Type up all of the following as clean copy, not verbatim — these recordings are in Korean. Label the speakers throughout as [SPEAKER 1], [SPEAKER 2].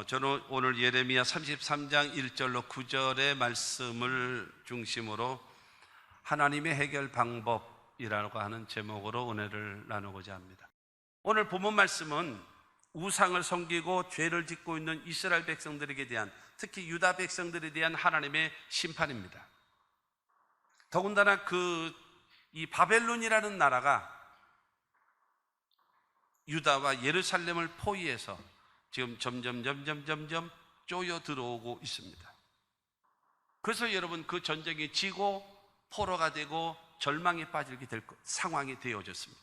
[SPEAKER 1] 저는 오늘 예레미야 33장 1절로 9절의 말씀을 중심으로 하나님의 해결 방법이라고 하는 제목으로 은혜를 나누고자 합니다. 오늘 본문 말씀은 우상을 섬기고 죄를 짓고 있는 이스라엘 백성들에게 대한, 특히 유다 백성들에 대한 하나님의 심판입니다. 더군다나 이 바벨론이라는 나라가 유다와 예루살렘을 포위해서 지금 점점 쪼여 들어오고 있습니다. 그래서 여러분, 그 전쟁이 지고 포로가 되고 절망에 빠지게 될 상황이 되어졌습니다.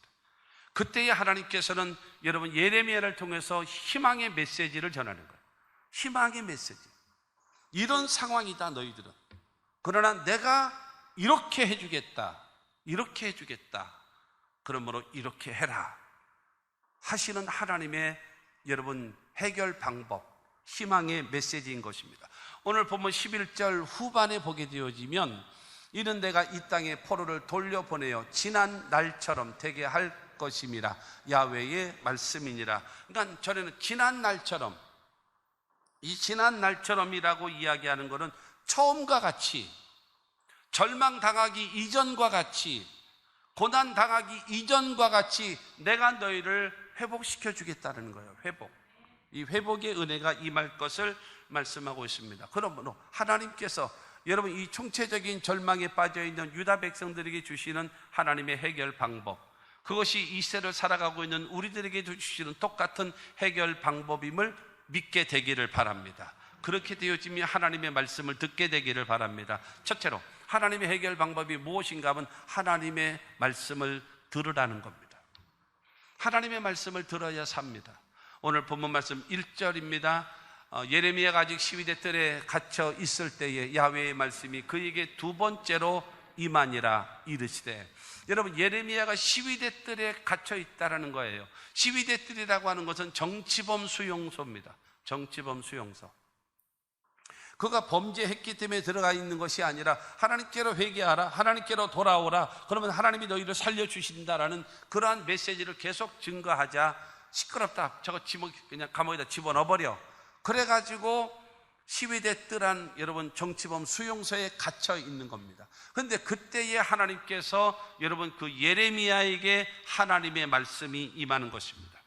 [SPEAKER 1] 그때에 하나님께서는 여러분 예레미야를 통해서 희망의 메시지를 전하는 거예요. 희망의 메시지. 이런 상황이다 너희들은. 그러나 내가 이렇게 해주겠다, 이렇게 해주겠다, 그러므로 이렇게 해라 하시는 하나님의 여러분 해결 방법, 희망의 메시지인 것입니다. 오늘 보면 11절 후반에 보게 되어지면, 이는 내가 이 땅에 포로를 돌려보내어 지난 날처럼 되게 할 것임이라, 야훼의 말씀이니라. 그러니까 전에는 지난 날처럼, 이 지난 날처럼이라고 이야기하는 것은 처음과 같이, 절망당하기 이전과 같이, 고난당하기 이전과 같이 내가 너희를 회복시켜 주겠다는 거예요. 회복. 이 회복의 은혜가 임할 것을 말씀하고 있습니다. 그러므로 하나님께서 여러분 이 총체적인 절망에 빠져있는 유다 백성들에게 주시는 하나님의 해결 방법, 그것이 이 세를 살아가고 있는 우리들에게 주시는 똑같은 해결 방법임을 믿게 되기를 바랍니다. 그렇게 되어지면 하나님의 말씀을 듣게 되기를 바랍니다. 첫째로 하나님의 해결 방법이 무엇인가 하면 하나님의 말씀을 들으라는 겁니다. 하나님의 말씀을 들어야 삽니다. 오늘 본문 말씀 1절입니다. 예레미야가 아직 시위대 뜰에 갇혀 있을 때에 야훼의 말씀이 그에게 두 번째로 임하니라 이르시되, 여러분 예레미야가 시위대 뜰에 갇혀 있다라는 거예요. 시위대 뜰이라고 하는 것은 정치범 수용소입니다. 정치범 수용소. 그가 범죄했기 때문에 들어가 있는 것이 아니라 하나님께로 회개하라, 하나님께로 돌아오라, 그러면 하나님이 너희를 살려주신다라는 그러한 메시지를 계속 증거하자, 시끄럽다, 저거 그냥 감옥에다 집어넣어버려, 그래가지고 시위대 뜰한 여러분 정치범 수용소에 갇혀 있는 겁니다. 그런데 그때에 하나님께서 여러분 그 예레미야에게 하나님의 말씀이 임하는 것입니다.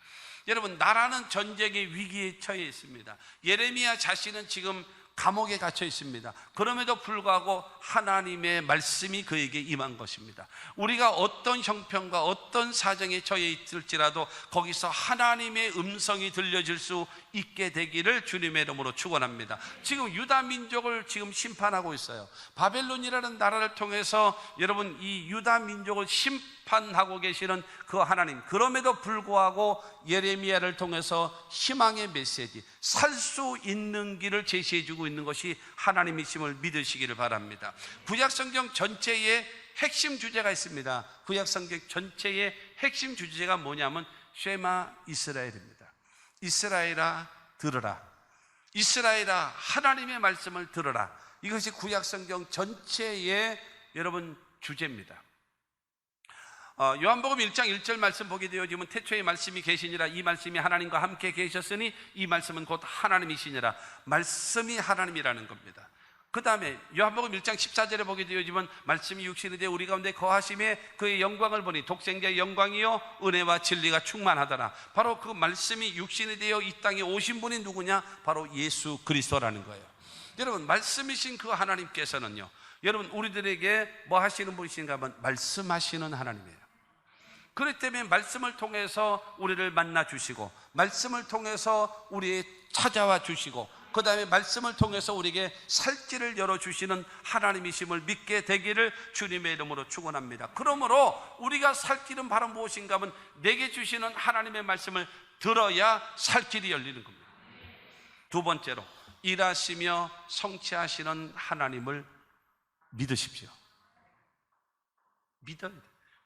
[SPEAKER 1] 여러분 나라는 전쟁의 위기에 처해 있습니다. 예레미야 자신은 지금 감옥에 갇혀 있습니다. 그럼에도 불구하고 하나님의 말씀이 그에게 임한 것입니다. 우리가 어떤 형편과 어떤 사정에 처해 있을지라도 거기서 하나님의 음성이 들려질 수 있게 되기를 주님의 이름으로 축원합니다. 지금 유다 민족을 지금 심판하고 있어요. 바벨론이라는 나라를 통해서 여러분 이 유다 민족을 심판하고 계시는 그 하나님, 그럼에도 불구하고 예레미야를 통해서 희망의 메시지, 살 수 있는 길을 제시해주고 있는 것이 하나님이심을 믿으시기를 바랍니다. 구약성경 전체에 핵심 주제가 있습니다. 구약성경 전체의 핵심 주제가 뭐냐면 쉐마 이스라엘입니다. 이스라엘아 들으라, 이스라엘아 하나님의 말씀을 들으라. 이것이 구약성경 전체의 여러분 주제입니다. 요한복음 1장 1절 말씀 보게 되어지면 태초에 말씀이 계시니라, 이 말씀이 하나님과 함께 계셨으니 이 말씀은 곧 하나님이시니라. 말씀이 하나님이라는 겁니다. 그 다음에 요한복음 1장 14절에 보게 되어지면 말씀이 육신이 되어 우리 가운데 거하심에 그의 영광을 보니 독생자의 영광이요 은혜와 진리가 충만하더라. 바로 그 말씀이 육신이 되어 이 땅에 오신 분이 누구냐? 바로 예수 그리스도라는 거예요. 여러분 말씀이신 그 하나님께서는요, 여러분 우리들에게 뭐 하시는 분이신가 하면 말씀하시는 하나님이에요. 그렇기 때문에 말씀을 통해서 우리를 만나 주시고, 말씀을 통해서 우리에 찾아와 주시고, 그 다음에 말씀을 통해서 우리에게 살 길을 열어주시는 하나님이심을 믿게 되기를 주님의 이름으로 축원합니다. 그러므로 우리가 살 길은 바로 무엇인가 하면 내게 주시는 하나님의 말씀을 들어야 살 길이 열리는 겁니다. 두 번째로 일하시며 성취하시는 하나님을 믿으십시오. 믿어야 돼.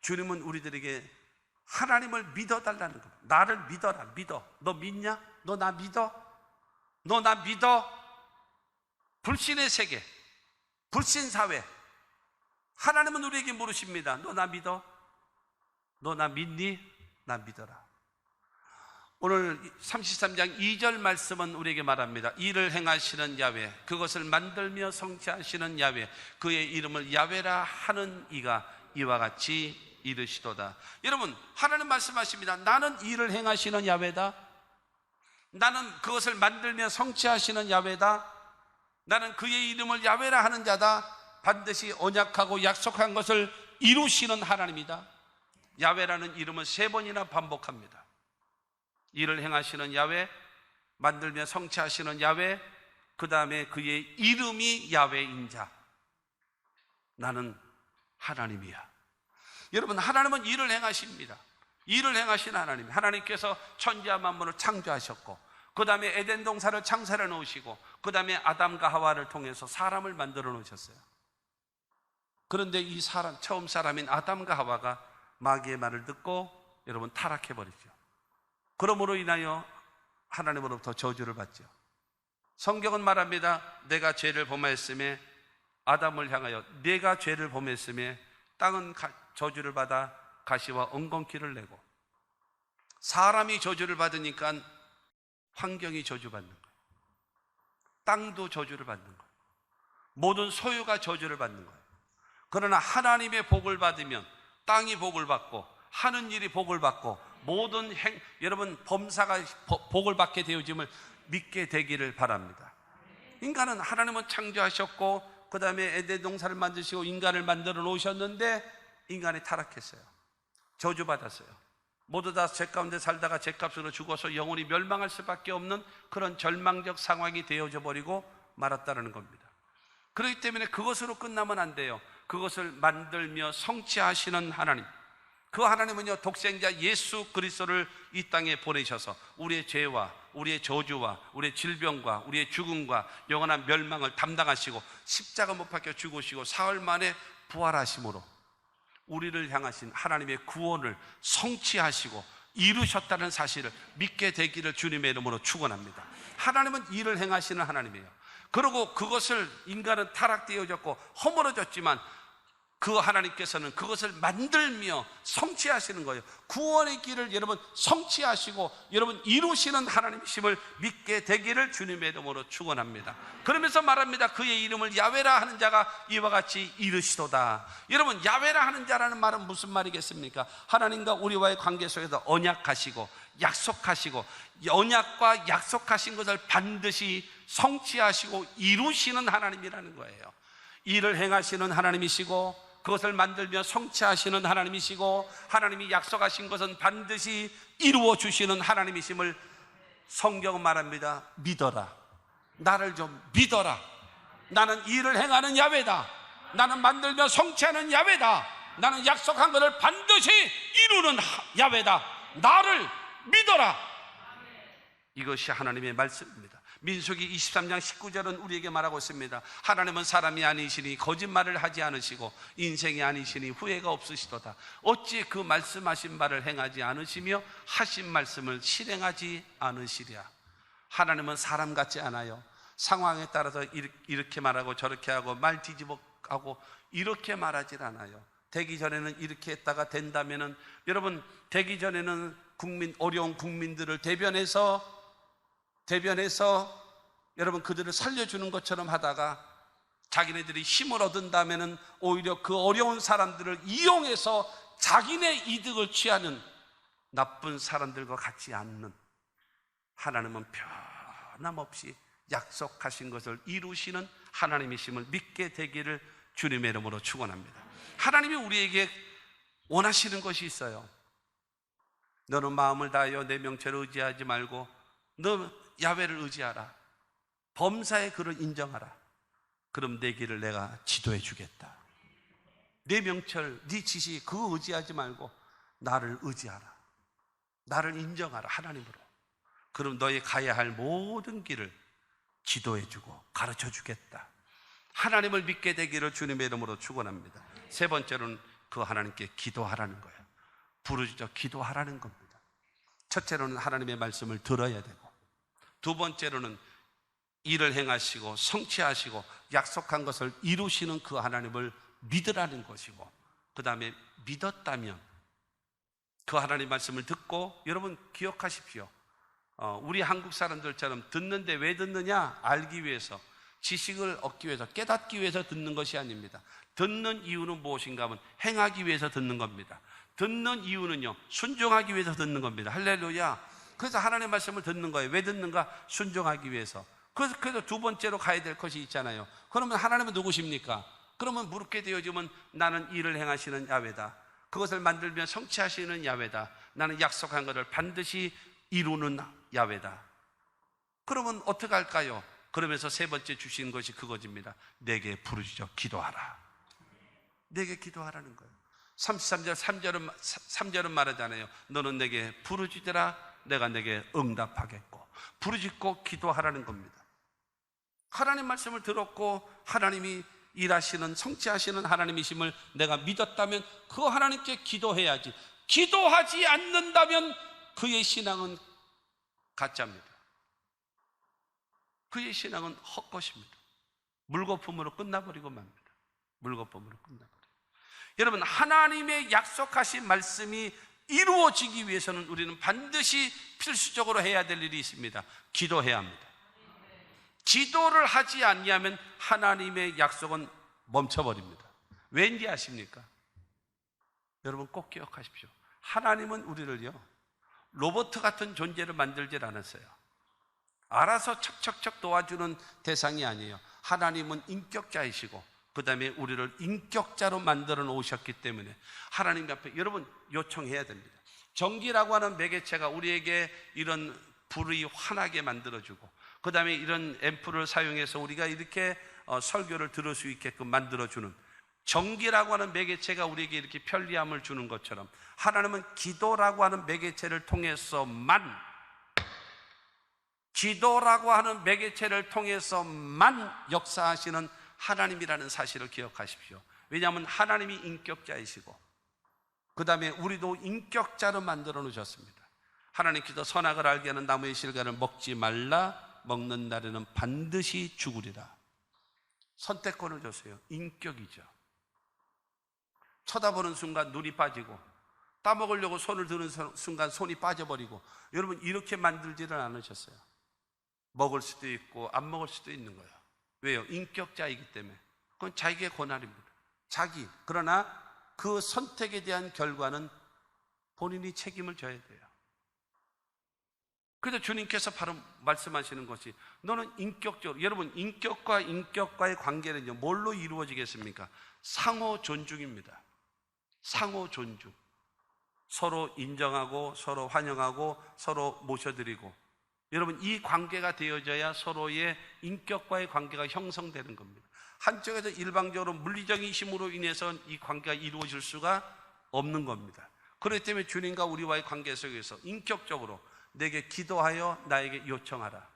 [SPEAKER 1] 주님은 우리들에게 하나님을 믿어달라는 겁니다. 나를 믿어라. 믿어. 너 믿냐? 너 나 믿어? 너 나 믿어? 불신의 세계, 불신 사회, 하나님은 우리에게 물으십니다. 너 나 믿어? 너 나 믿니? 나 믿어라. 오늘 33장 2절 말씀은 우리에게 말합니다. 일을 행하시는 야훼, 그것을 만들며 성취하시는 야훼, 그의 이름을 야훼라 하는 이가 이와 같이 이르시도다. 여러분, 하나님 말씀하십니다. 나는 일을 행하시는 야훼다. 나는 그것을 만들며 성취하시는 야훼다. 나는 그의 이름을 야훼라 하는 자다. 반드시 언약하고 약속한 것을 이루시는 하나님이다. 야훼라는 이름을 3번이나 반복합니다. 일을 행하시는 야훼, 만들며 성취하시는 야훼, 그 다음에 그의 이름이 야훼인 자. 나는 하나님이야. 여러분, 하나님은 일을 행하십니다. 일을 행하시는 하나님. 하나님께서 천지와 만물을 창조하셨고, 그 다음에 에덴 동산을 창설해 놓으시고, 그 다음에 아담과 하와를 통해서 사람을 만들어 놓으셨어요. 그런데 이 사람, 처음 사람인 아담과 하와가 마귀의 말을 듣고 여러분 타락해 버리죠. 그러므로 인하여 하나님으로부터 저주를 받죠. 성경은 말합니다. 내가 죄를 범하였음에, 아담을 향하여 내가 죄를 범했음에 땅은 저주를 받아 가시와 엉겅퀴를 내고, 사람이 저주를 받으니까 환경이 저주받는 거예요. 땅도 저주를 받는 거예요. 모든 소유가 저주를 받는 거예요. 그러나 하나님의 복을 받으면 땅이 복을 받고 하는 일이 복을 받고 모든 여러분 범사가 복을 받게 되어짐을 믿게 되기를 바랍니다. 인간은 하나님은 창조하셨고 그 다음에 에덴 동산을 만드시고 인간을 만들어 놓으셨는데 인간이 타락했어요. 저주받았어요. 모두 다 죄 가운데 살다가 죄값으로 죽어서 영원히 멸망할 수밖에 없는 그런 절망적 상황이 되어져 버리고 말았다는 겁니다. 그렇기 때문에 그것으로 끝나면 안 돼요. 그것을 만들며 성취하시는 하나님, 그 하나님은요 독생자 예수 그리스도를 이 땅에 보내셔서 우리의 죄와 우리의 저주와 우리의 질병과 우리의 죽음과 영원한 멸망을 담당하시고 십자가 못 박혀 죽으시고 사흘 만에 부활하심으로 우리를 향하신 하나님의 구원을 성취하시고 이루셨다는 사실을 믿게 되기를 주님의 이름으로 축원합니다. 하나님은 일을 행하시는 하나님이에요. 그리고 그것을 인간은 타락되어졌고 허물어졌지만 그 하나님께서는 그것을 만들며 성취하시는 거예요. 구원의 길을 여러분 성취하시고 여러분 이루시는 하나님이심을 믿게 되기를 주님의 이름으로 축원합니다. 그러면서 말합니다. 그의 이름을 야훼라 하는 자가 이와 같이 이르시도다. 여러분, 야훼라 하는 자라는 말은 무슨 말이겠습니까? 하나님과 우리와의 관계 속에서 언약하시고 약속하시고 언약과 약속하신 것을 반드시 성취하시고 이루시는 하나님이라는 거예요. 일을 행하시는 하나님이시고 그것을 만들며 성취하시는 하나님이시고 하나님이 약속하신 것은 반드시 이루어 주시는 하나님이심을 성경은 말합니다. 믿어라. 나를 좀 믿어라. 나는 일을 행하는 야훼다. 나는 만들며 성취하는 야훼다. 나는 약속한 것을 반드시 이루는 야훼다. 나를 믿어라. 이것이 하나님의 말씀입니다. 민수기 23장 19절은 우리에게 말하고 있습니다. 하나님은 사람이 아니시니 거짓말을 하지 않으시고 인생이 아니시니 후회가 없으시도다. 어찌 그 말씀하신 바를 행하지 않으시며 하신 말씀을 실행하지 않으시랴. 하나님은 사람 같지 않아요. 상황에 따라서 이렇게 말하고 저렇게 하고 말 뒤집어 하고 이렇게 말하질 않아요. 되기 전에는 이렇게 했다가 된다면은 여러분 되기 전에는 어려운 국민들을 대변해서 여러분 그들을 살려주는 것처럼 하다가 자기네들이 힘을 얻은다면은 오히려 그 어려운 사람들을 이용해서 자기네 이득을 취하는 나쁜 사람들과 같지 않는 하나님은 변함없이 약속하신 것을 이루시는 하나님이심을 믿게 되기를 주님의 이름으로 축원합니다. 하나님이 우리에게 원하시는 것이 있어요. 너는 마음을 다하여 내 명체를 의지하지 말고 너 야훼를 의지하라. 범사의 그를 인정하라. 그럼 내 길을 내가 지도해 주겠다. 내 명철, 네 지시 그거 의지하지 말고 나를 의지하라. 나를 인정하라. 하나님으로. 그럼 너희 가야 할 모든 길을 지도해 주고 가르쳐 주겠다. 하나님을 믿게 되기를 주님의 이름으로 축원합니다. 세 번째로는 그 하나님께 기도하라는 거예요. 부르짖어 기도하라는 겁니다. 첫째로는 하나님의 말씀을 들어야 되고, 두 번째로는 일을 행하시고 성취하시고 약속한 것을 이루시는 그 하나님을 믿으라는 것이고, 그 다음에 믿었다면 그 하나님 말씀을 듣고, 여러분 기억하십시오. 우리 한국 사람들처럼 듣는데 왜 듣느냐? 알기 위해서, 지식을 얻기 위해서, 깨닫기 위해서 듣는 것이 아닙니다. 듣는 이유는 무엇인가 하면 행하기 위해서 듣는 겁니다. 듣는 이유는요, 순종하기 위해서 듣는 겁니다. 할렐루야. 그래서 하나님의 말씀을 듣는 거예요. 왜 듣는가? 순종하기 위해서. 그래서 두 번째로 가야 될 것이 있잖아요. 그러면 하나님은 누구십니까? 그러면 묻게 되어지면 나는 일을 행하시는 야훼다. 그것을 만들며 성취하시는 야훼다. 나는 약속한 것을 반드시 이루는 야훼다. 그러면 어떻게 할까요? 그러면서 세 번째 주신 것이 그것입니다. 내게 부르짖어 기도하라. 내게 기도하라는 거예요. 33절 3절은 말하잖아요. 너는 내게 부르짖으라. 내가 내게 응답하겠고. 부르짖고 기도하라는 겁니다. 하나님 말씀을 들었고 하나님이 일하시는, 성취하시는 하나님이심을 내가 믿었다면 그 하나님께 기도해야지. 기도하지 않는다면 그의 신앙은 가짜입니다. 그의 신앙은 헛것입니다. 물거품으로 끝나버리고 맙니다. 물거품으로 끝나버리고. 여러분, 하나님의 약속하신 말씀이 이루어지기 위해서는 우리는 반드시 필수적으로 해야 될 일이 있습니다. 기도해야 합니다. 기도를 하지 않으면 하나님의 약속은 멈춰버립니다. 왠지 아십니까? 여러분 꼭 기억하십시오. 하나님은 우리를요, 로봇 같은 존재를 만들질 않았어요. 알아서 척척척 도와주는 대상이 아니에요. 하나님은 인격자이시고 그 다음에 우리를 인격자로 만들어 놓으셨기 때문에 하나님 앞에 여러분 요청해야 됩니다. 전기라고 하는 매개체가 우리에게 이런 불이 환하게 만들어주고 그 다음에 이런 앰플을 사용해서 우리가 이렇게 설교를 들을 수 있게끔 만들어주는, 전기라고 하는 매개체가 우리에게 이렇게 편리함을 주는 것처럼 하나님은 기도라고 하는 매개체를 통해서만, 기도라고 하는 매개체를 통해서만 역사하시는 하나님이라는 사실을 기억하십시오. 왜냐하면 하나님이 인격자이시고 그 다음에 우리도 인격자로 만들어 놓으셨습니다. 하나님께서 선악을 알게 하는 나무의 실과를 먹지 말라. 먹는 날에는 반드시 죽으리라. 선택권을 줬어요. 인격이죠. 쳐다보는 순간 눈이 빠지고 따먹으려고 손을 드는 순간 손이 빠져버리고, 여러분 이렇게 만들지는 않으셨어요. 먹을 수도 있고 안 먹을 수도 있는 거예요. 왜요? 인격자이기 때문에. 그건 자기의 권한입니다. 그러나 그 선택에 대한 결과는 본인이 책임을 져야 돼요. 그래서 주님께서 바로 말씀하시는 것이, 너는 인격적으로, 여러분 인격과 인격과의 관계는요 뭘로 이루어지겠습니까? 상호 존중입니다. 상호 존중. 서로 인정하고 서로 환영하고 서로 모셔드리고, 여러분 이 관계가 되어져야 서로의 인격과의 관계가 형성되는 겁니다. 한쪽에서 일방적으로 물리적인 힘으로 인해서 이 관계가 이루어질 수가 없는 겁니다. 그렇기 때문에 주님과 우리와의 관계 속에서 인격적으로 내게 기도하여 나에게 요청하라.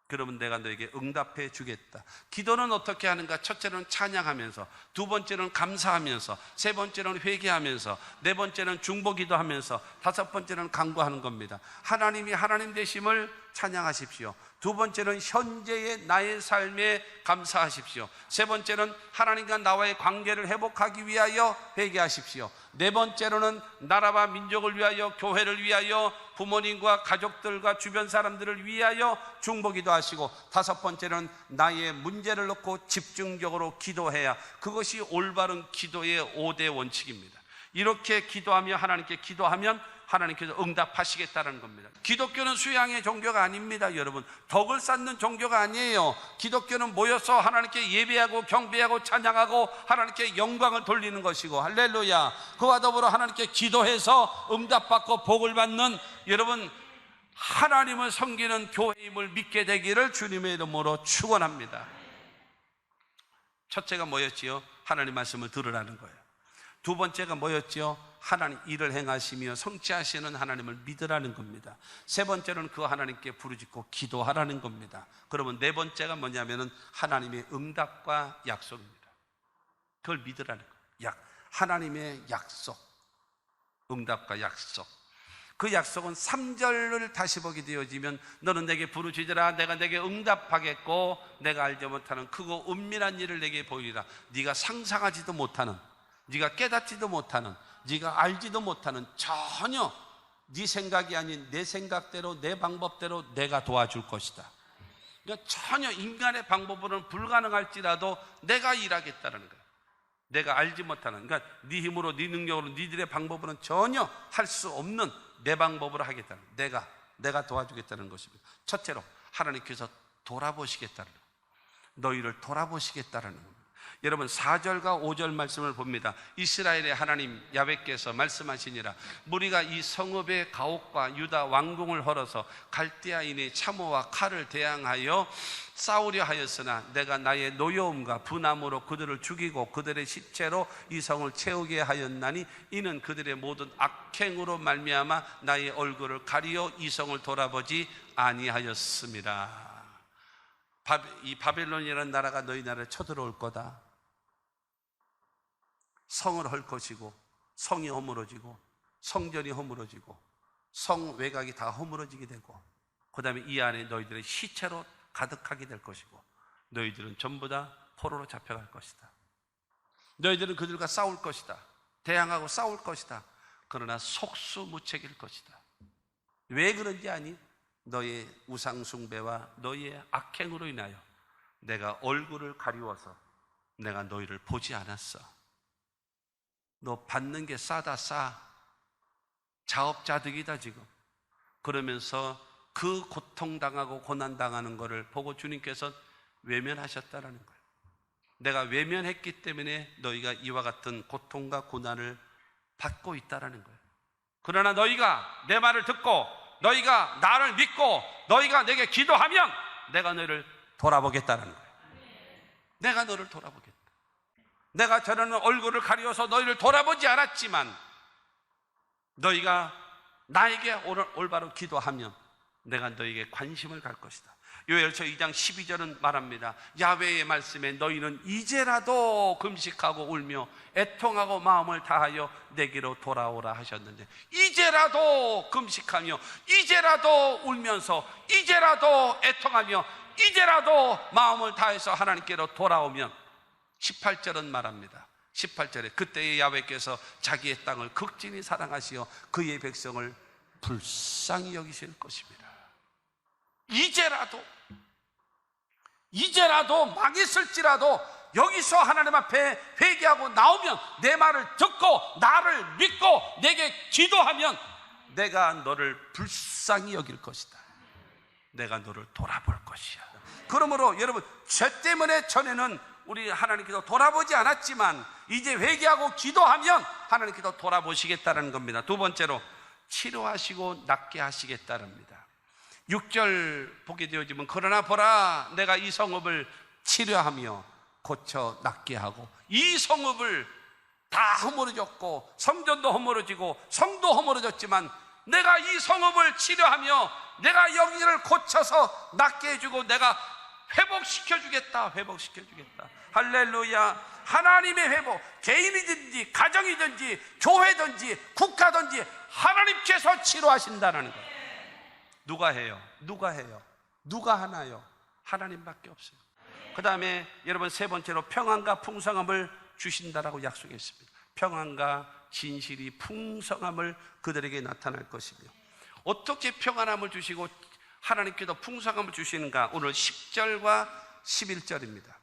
[SPEAKER 1] 그러면 내가 너에게 응답해 주겠다. 기도는 어떻게 하는가? 첫째는 찬양하면서, 두 번째는 감사하면서, 세 번째는 회개하면서, 네 번째는 중보기도하면서, 다섯 번째는 간구하는 겁니다. 하나님이 하나님 되심을 찬양하십시오. 두 번째는 현재의 나의 삶에 감사하십시오. 세 번째는 하나님과 나와의 관계를 회복하기 위하여 회개하십시오. 네 번째로는 나라와 민족을 위하여, 교회를 위하여, 부모님과 가족들과 주변 사람들을 위하여 중보기도 하시고, 다섯 번째는 나의 문제를 놓고 집중적으로 기도해야, 그것이 올바른 기도의 5대 원칙입니다. 이렇게 기도하며 하나님께 기도하면 하나님께서 응답하시겠다는 겁니다. 기독교는 수양의 종교가 아닙니다. 여러분, 덕을 쌓는 종교가 아니에요. 기독교는 모여서 하나님께 예배하고 경배하고 찬양하고 하나님께 영광을 돌리는 것이고, 할렐루야. 그와 더불어 하나님께 기도해서 응답받고 복을 받는, 여러분 하나님을 섬기는 교회임을 믿게 되기를 주님의 이름으로 축원합니다. 첫째가 뭐였지요? 하나님 말씀을 들으라는 거예요. 두 번째가 뭐였지요? 하나님 일을 행하시며 성취하시는 하나님을 믿으라는 겁니다. 세 번째는 그 하나님께 부르짖고 기도하라는 겁니다. 그러면 네 번째가 뭐냐면은 하나님의 응답과 약속입니다. 그걸 믿으라는 거예요. 하나님의 약속, 응답과 약속. 그 약속은 3절을 다시 보게 되어지면, 너는 내게 부르짖으라. 내가 내게 응답하겠고 내가 알지 못하는 크고 은밀한 일을 내게 보이리라. 네가 상상하지도 못하는, 네가 깨닫지도 못하는, 네가 알지도 못하는 전혀 네 생각이 아닌 내 생각대로, 내 방법대로 내가 도와줄 것이다. 그러니까 전혀 인간의 방법으로는 불가능할지라도 내가 일하겠다는 거예요. 내가 알지 못하는, 그러니까 네 힘으로, 네 능력으로, 니들의 방법으로는 전혀 할 수 없는 내 방법으로 하겠다는 거예요. 내가 도와주겠다는 것입니다. 첫째로 하나님께서 돌아보시겠다는 거예요. 너희를 돌아보시겠다는 겁니다. 여러분 4절과 5절 말씀을 봅니다. 이스라엘의 하나님 야훼께서 말씀하시니라. 무리가 이 성읍의 가옥과 유다 왕궁을 헐어서 갈대아인의 참호와 칼을 대항하여 싸우려 하였으나 내가 나의 노여움과 분함으로 그들을 죽이고 그들의 시체로 이 성을 채우게 하였나니 이는 그들의 모든 악행으로 말미암아 나의 얼굴을 가리어 이 성을 돌아보지 아니하였습니다. 이 바벨론이라는 나라가 너희 나라에 쳐들어올 거다. 성을 헐 것이고 성이 허물어지고 성전이 허물어지고 성 외곽이 다 허물어지게 되고 그 다음에 이 안에 너희들의 시체로 가득하게 될 것이고 너희들은 전부 다 포로로 잡혀갈 것이다. 너희들은 그들과 싸울 것이다. 대항하고 싸울 것이다. 그러나 속수무책일 것이다. 왜 그런지 아니? 너의 우상숭배와 너의 악행으로 인하여 내가 얼굴을 가리워서 내가 너희를 보지 않았어. 너 받는 게 싸다 싸. 자업자득이다 지금. 그러면서 그 고통당하고 고난당하는 것을 보고 주님께서 외면하셨다라는 거예요. 내가 외면했기 때문에 너희가 이와 같은 고통과 고난을 받고 있다라는 거예요. 그러나 너희가 내 말을 듣고 너희가 나를 믿고 너희가 내게 기도하면 내가 너희를 돌아보겠다는 거예요. 내가 너를 돌아보겠다. 내가 저러는 얼굴을 가리워서 너희를 돌아보지 않았지만 너희가 나에게 올바로 기도하면 내가 너희에게 관심을 갈 것이다. 요엘서 2장 12절은 말합니다. 야훼의 말씀에 너희는 이제라도 금식하고 울며 애통하고 마음을 다하여 내게로 돌아오라 하셨는데 이제라도 금식하며 이제라도 울면서 이제라도 애통하며 이제라도 마음을 다해서 하나님께로 돌아오면 18절은 말합니다. 18절에 그때의 야훼께서 자기의 땅을 극진히 사랑하시어 그의 백성을 불쌍히 여기실 것입니다. 이제라도 망했을지라도 여기서 하나님 앞에 회개하고 나오면 내 말을 듣고 나를 믿고 내게 기도하면 내가 너를 불쌍히 여길 것이다. 내가 너를 돌아볼 것이야. 그러므로 여러분 죄 때문에 전에는 우리 하나님께서 돌아보지 않았지만 이제 회개하고 기도하면 하나님께서 돌아보시겠다는 겁니다. 두 번째로 치료하시고 낫게 하시겠다랍니다. 6절 보게 되어지면 그러나 보라 내가 이 성읍을 치료하며 고쳐 낫게 하고 이 성읍을 다 허물어졌고 성전도 허물어지고 성도 허물어졌지만 내가 이 성읍을 치료하며 내가 여기를 고쳐서 낫게 해주고 내가 회복시켜주겠다. 할렐루야. 하나님의 회복, 개인이든지 가정이든지 교회든지 국가든지 하나님께서 치료하신다는 거예요. 누가 해요? 누가 하나요? 하나님밖에 없어요. 그 다음에 여러분 세 번째로 평안과 풍성함을 주신다라고 약속했습니다. 평안과 진실이 풍성함을 그들에게 나타날 것이며 어떻게 평안함을 주시고 하나님께서 풍성함을 주시는가? 오늘 10절과 11절입니다.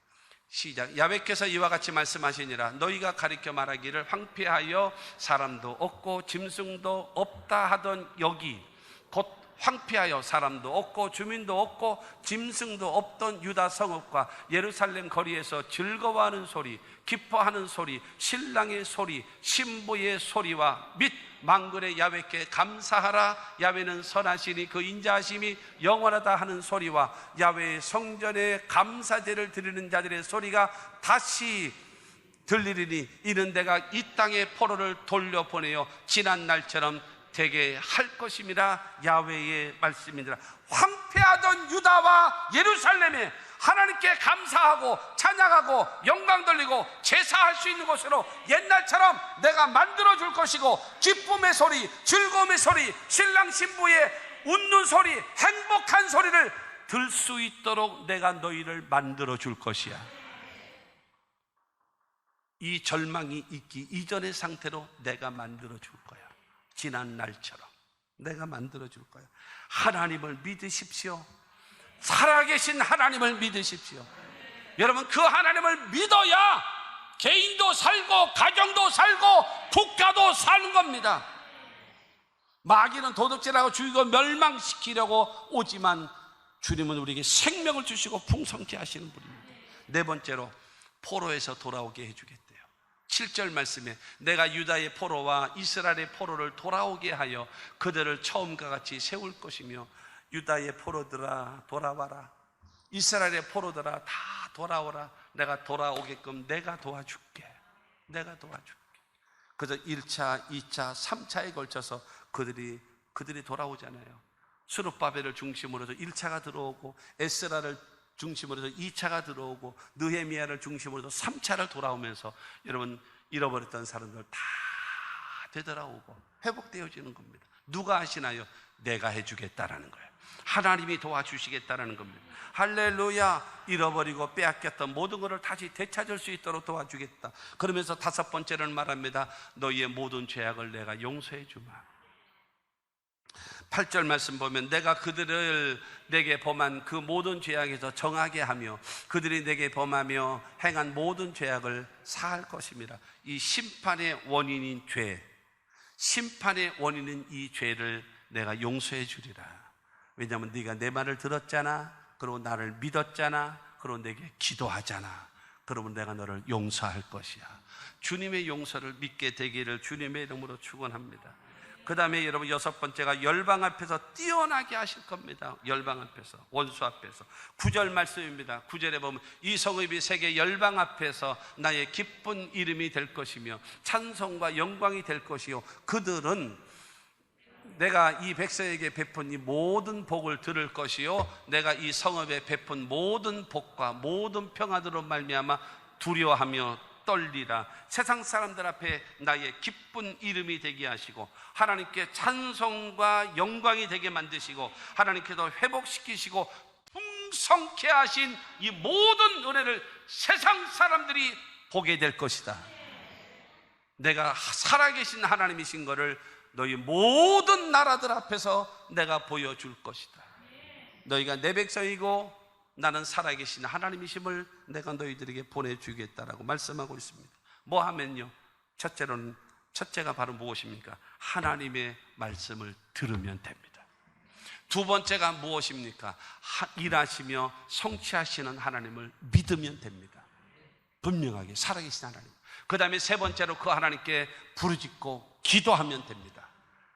[SPEAKER 1] 시작. 야훼께서 이와 같이 말씀하시니라. 너희가 가리켜 말하기를 황폐하여 사람도 없고 짐승도 없다 하던 여기 곧 황폐하여 사람도 없고 주민도 없고 짐승도 없던 유다 성읍과 예루살렘 거리에서 즐거워하는 소리, 기뻐하는 소리, 신랑의 소리, 신부의 소리와 및 만군의 야훼께 감사하라. 야훼는 선하시니 그 인자하심이 영원하다 하는 소리와 야훼의 성전에 감사제를 드리는 자들의 소리가 다시 들리리니 이는 내가 이 땅의 포로를 돌려보내어 지난 날처럼 되게 할 것입니다. 야훼의 말씀이니라. 황폐하던 유다와 예루살렘에 하나님께 감사하고 찬양하고 영광 돌리고 제사할 수 있는 곳으로 옛날처럼 내가 만들어 줄 것이고 기쁨의 소리, 즐거움의 소리, 신랑 신부의 웃는 소리, 행복한 소리를 들 수 있도록 내가 너희를 만들어 줄 것이야. 이 절망이 있기 이전의 상태로 내가 만들어 줄 거야. 지난 날처럼. 내가 만들어줄 거야. 하나님을 믿으십시오. 살아계신 하나님을 믿으십시오. 여러분, 그 하나님을 믿어야 개인도 살고 가정도 살고 국가도 사는 겁니다. 마귀는 도둑질하고 죽이고 멸망시키려고 오지만 주님은 우리에게 생명을 주시고 풍성케 하시는 분입니다. 네 번째로 포로에서 돌아오게 해주겠대요. 7절 말씀에 내가 유다의 포로와 이스라엘의 포로를 돌아오게 하여 그들을 처음과 같이 세울 것이며 유다의 포로들아 돌아와라, 이스라엘의 포로들아 다 돌아오라. 내가 돌아오게끔 내가 도와줄게. 내가 도와줄게. 그래서 1차, 2차, 3차에 걸쳐서 그들이 돌아오잖아요. 스룹바벨을 중심으로 해서 1차가 들어오고, 에스라를 중심으로 해서 2차가 들어오고, 느헤미야를 중심으로 해서 3차를 돌아오면서 여러분, 잃어버렸던 사람들 다 되돌아오고 회복되어지는 겁니다. 누가 하시나요? 내가 해주겠다라는 거예요. 하나님이 도와주시겠다라는 겁니다. 할렐루야. 잃어버리고 빼앗겼던 모든 것을 다시 되찾을 수 있도록 도와주겠다. 그러면서 5번째는 말합니다. 너희의 모든 죄악을 내가 용서해 주마. 8절 말씀 보면 내가 그들을 내게 범한 그 모든 죄악에서 정하게 하며 그들이 내게 범하며 행한 모든 죄악을 사할 것입니다. 이 심판의 원인인 죄, 심판의 원인인 이 죄를 내가 용서해 주리라. 왜냐하면 네가 내 말을 들었잖아. 그리고 나를 믿었잖아. 그리고 내게 기도하잖아. 그러면 내가 너를 용서할 것이야. 주님의 용서를 믿게 되기를 주님의 이름으로 축원합니다. 그 다음에 여러분 6번째가 열방 앞에서 뛰어나게 하실 겁니다. 열방 앞에서, 원수 앞에서. 9절 말씀입니다. 9절에 보면 이 성읍이 세계 열방 앞에서 나의 기쁜 이름이 될 것이며 찬송과 영광이 될 것이요 그들은 내가 이 백성에게 베푼 이 모든 복을 들을 것이요 내가 이 성읍에 베푼 모든 복과 모든 평화들로 말미암아 두려워하며 떨리라. 세상 사람들 앞에 나의 기쁜 이름이 되게 하시고 하나님께 찬송과 영광이 되게 만드시고 하나님께서 회복시키시고 풍성케 하신 이 모든 은혜를 세상 사람들이 보게 될 것이다. 내가 살아계신 하나님이신 것을 너희 모든 나라들 앞에서 내가 보여줄 것이다. 너희가 내 백성이고 나는 살아계신 하나님이심을 내가 너희들에게 보내주겠다라고 말씀하고 있습니다. 뭐 하면요? 첫째가 바로 무엇입니까? 하나님의 말씀을 들으면 됩니다. 두 번째가 무엇입니까? 일하시며 성취하시는 하나님을 믿으면 됩니다. 분명하게 살아계신 하나님. 그 다음에 세 번째로 그 하나님께 부르짖고 기도하면 됩니다.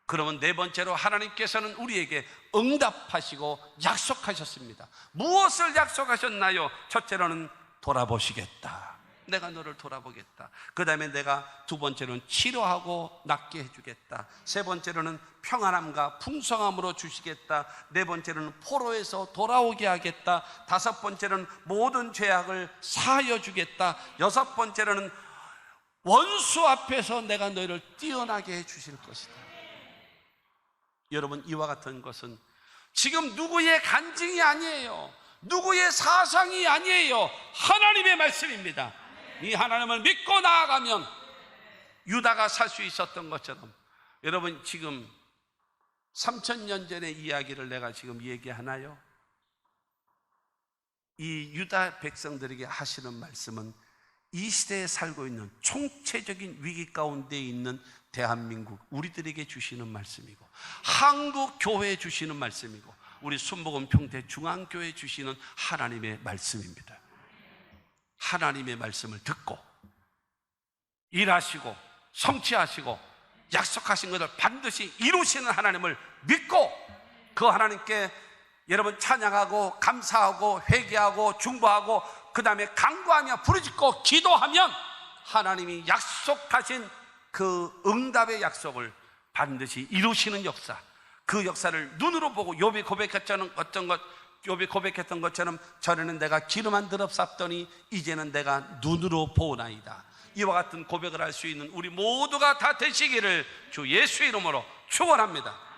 [SPEAKER 1] 그러면 네 번째로 하나님께서는 우리에게 응답하시고 약속하셨습니다. 무엇을 약속하셨나요? 첫째로는 돌아보시겠다. 내가 너를 돌아보겠다. 그 다음에 내가 두 번째로는 치료하고 낫게 해주겠다. 세 번째로는 평안함과 풍성함으로 주시겠다. 네 번째로는 포로에서 돌아오게 하겠다. 다섯 번째로는 모든 죄악을 사하여 주겠다. 여섯 번째로는 원수 앞에서 내가 너희를 뛰어나게 해주실 것이다. 여러분, 이와 같은 것은 지금 누구의 간증이 아니에요. 누구의 사상이 아니에요. 하나님의 말씀입니다. 이 하나님을 믿고 나아가면 유다가 살 수 있었던 것처럼 여러분 지금 3000년 전의 이야기를 내가 지금 얘기하나요? 이 유다 백성들에게 하시는 말씀은 이 시대에 살고 있는 총체적인 위기 가운데 있는 대한민국 우리들에게 주시는 말씀이고 한국 교회에 주시는 말씀이고 우리 순복음 평택 중앙교회에 주시는 하나님의 말씀입니다. 하나님의 말씀을 듣고 일하시고 성취하시고 약속하신 것을 반드시 이루시는 하나님을 믿고 그 하나님께 여러분 찬양하고 감사하고 회개하고 중보하고 그 다음에 간구하며 부르짖고 기도하면 하나님이 약속하신 그 응답의 약속을 반드시 이루시는 역사, 그 역사를 눈으로 보고 욥이 고백했던 것처럼 전에는 내가 기름 한 드럽 쌌더니 이제는 내가 눈으로 보나이다. 이와 같은 고백을 할 수 있는 우리 모두가 다 되시기를 주 예수의 이름으로 축원합니다.